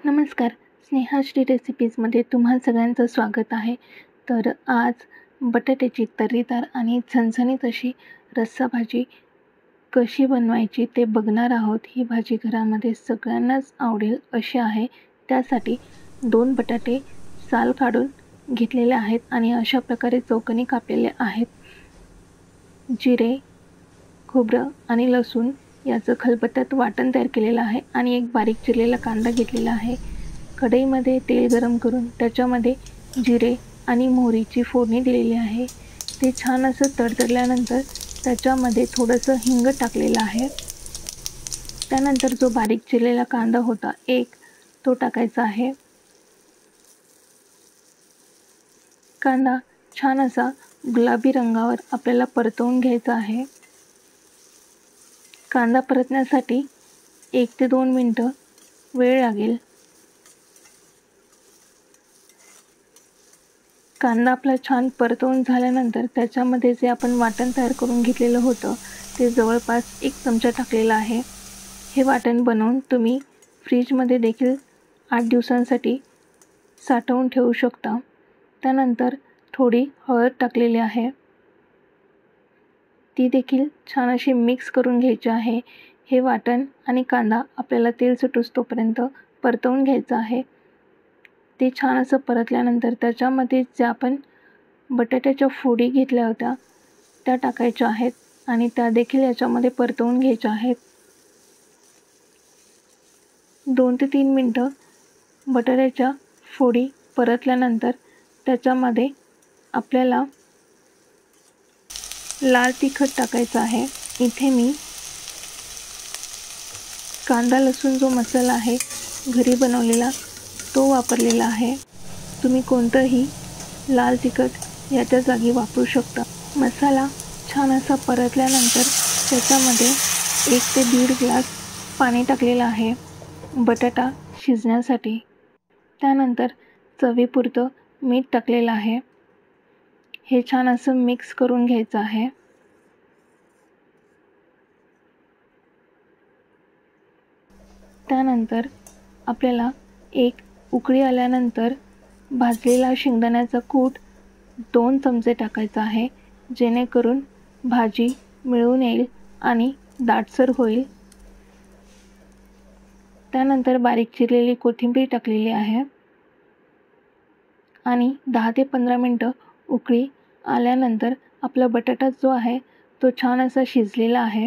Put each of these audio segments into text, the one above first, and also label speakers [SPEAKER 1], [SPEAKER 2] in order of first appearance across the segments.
[SPEAKER 1] नमस्कार. स्नेहाश्री रेसिपीजमध्ये तुम्हा सगळ्यांचं स्वागत आहे. तर आज बटाट्याची तर्रीदार आणि झणझणीत अशी रस्सा भाजी कशी बनवायची ते बघणार आहोत. ही भाजी घरामध्ये सगळ्यांनाच आवडेल अशी आहे. त्यासाठी 2 बटाटे साल काढून घेतलेले आहेत आणि अशा प्रकारे चौकोनी कापलेले आहेत. जिरे, खोबरं आणि लसूण याचं खलबत्त्यात वाटण तयार केलेलं आहे आणि एक बारीक चिरलेला कांदा घेतलेला आहे. कढईमध्ये तेल गरम करून त्याच्यामध्ये जिरे आणि मोहरीची फोडणी दिलेली आहे. ते छान असं तडतडल्यानंतर त्याच्यामध्ये थोडंसं हिंग टाकलेलं आहे. त्यानंतर जो बारीक चिरलेला कांदा होता तो टाकायचा आहे. कांदा छान असा गुलाबी रंगावर आपल्याला परतवून घ्यायचा आहे. कांदा परतण्यासाठी 1 ते 2 मिनटं वेळ लागेल. कांदा आपला छान परतवून झाल्यानंतर त्याच्यामध्ये जे आपण वाटण तयार करून घेतलेलं होतं ते जवळपास 1 चमचा टाकलेला आहे. हे वाटण बनवून तुम्ही फ्रीजमध्ये देखील 8 दिवसांसाठी साठवून ठेवू शकता. त्यानंतर थोडी हळद टाकलेली आहे. ती देखील छान अशी मिक्स करून घ्यायची आहे. हे वाटण आणि कांदा आपल्याला तेल सुटूस्तोपर्यंत परतवून घ्यायचं आहे. ते छान असं परतल्यानंतर त्याच्यामध्ये ज्या आपण बटाट्याच्या फोडी घेतल्या होत्या त्या टाकायच्या आहेत आणि त्या देखील याच्यामध्ये परतवून घ्यायच्या आहेत. 2 ते 3 मिनटं बटाट्याच्या फोडी परतल्यानंतर त्याच्यामध्ये आपल्याला लाल तिखट टाकायचं आहे. इथे मी कांदा लसूण जो मसाला आहे घरी बनवलेला तो वापरलेला आहे. तुम्ही कोणतंही लाल तिखट याच्या जागी वापरू शकता. मसाला छान असा परतल्यानंतर त्याच्यामध्ये 1 ते 1.5 ग्लास पाणी टाकलेलं आहे बटाटा शिजण्यासाठी. त्यानंतर चवीपुरतं मीठ टाकलेलं आहे. हे छान असं मिक्स करून घ्यायचं आहे. त्यानंतर आपल्याला एक उकळी आल्यानंतर भाजलेला शेंगदाण्याचा कूट 2 चमचे टाकायचा आहे, जेणेकरून भाजी मिळून येईल आणि दाटसर होईल. त्यानंतर बारीक चिरलेली कोथिंबीर टाकलेली आहे आणि 10 ते 15 मिनटं उकळी आल्यानंतर आपला बटाटा जो आहे तो छान असा शिजलेला आहे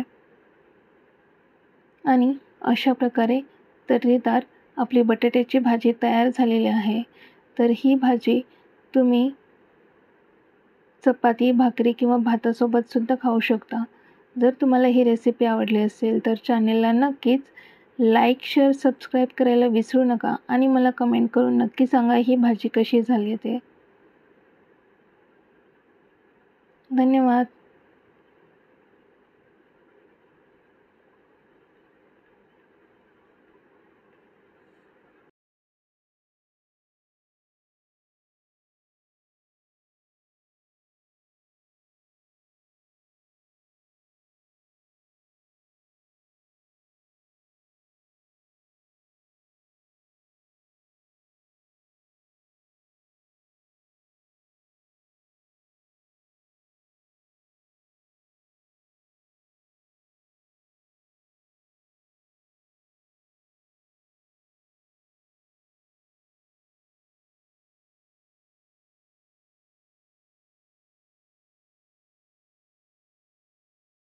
[SPEAKER 1] आणि अशा प्रकारे तर्रीदार आपली बटाट्याची भाजी तयार झालेली आहे. तर ही भाजी तुम्ही चपाती, भाकरी किंवा भातासोबत सुद्धा खाऊ शकता. जर तुम्हाला ही रेसिपी आवडली असेल तर चॅनेलला नक्कीच लाईक, शेअर, सबस्क्राईब करायला विसरू नका आणि मला कमेंट करून नक्की सांगा ही भाजी कशी झाली ते. धन्यवाद.